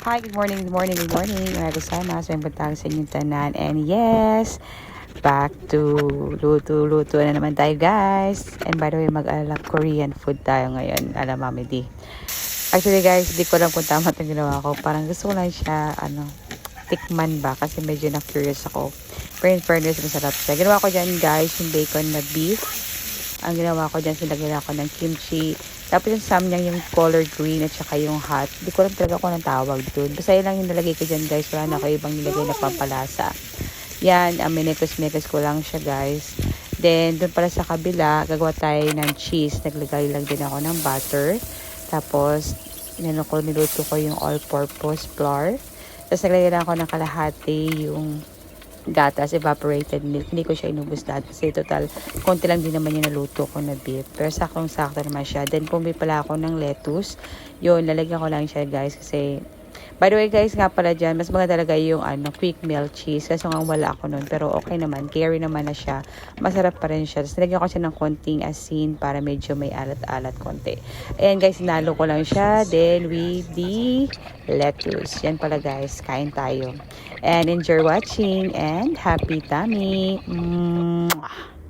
Hi, good morning, good morning, good morning. Mga kasama sa buntag sa inyong tanan. And yes, back to luto na naman tayo guys. And by the way, mag-alala Korean food tayo ngayon. Alam Mami D. Actually guys, di ko lang kung tama itong ginawa ko. Parang gusto ko lang siya, tikman ba? Kasi medyo na-curious ako. Pero in fairness, masarap siya. Ginawa ko dyan guys, yung bacon na beef. Ang ginawa ko dyan, sinagyan ako ng kimchi. Tapos yung samyang yung color green at saka yung hot. Hindi ko lang talaga kung anong tawag dun. Basta yun lang yung nalagay ko dyan guys. Wala na ako ibang nilagay na pampalasa. Yan, minekos-mekos ko lang siya guys. Then, dun pala sa kabila, gagawa tayo ng cheese. Naglagay lang din ako ng butter. Tapos, niluto ko yung all-purpose flour. Tapos, naglagay lang ako ng kalahati yung gatas, evaporated milk. Hindi ko siya inubos lahat kasi total, konti lang din naman yung naluto ko na beef. Pero sakong-sakto naman siya. Then, bumili pala ako ng lettuce. Yun, lalagyan ko lang siya guys kasi by the way guys, nga pala dyan, mas maganda talaga yung quick melt cheese. Kasi nga wala ako nun. Pero okay naman. Carry naman na siya. Masarap pa rin siya. Tapos nilagyan ko siya ng konting asin para medyo may alat-alat konti. Ayan guys, nalo ko lang siya. Then with the lettuce. Yan pala guys. Kain tayo. And enjoy watching and happy tummy. Mwah!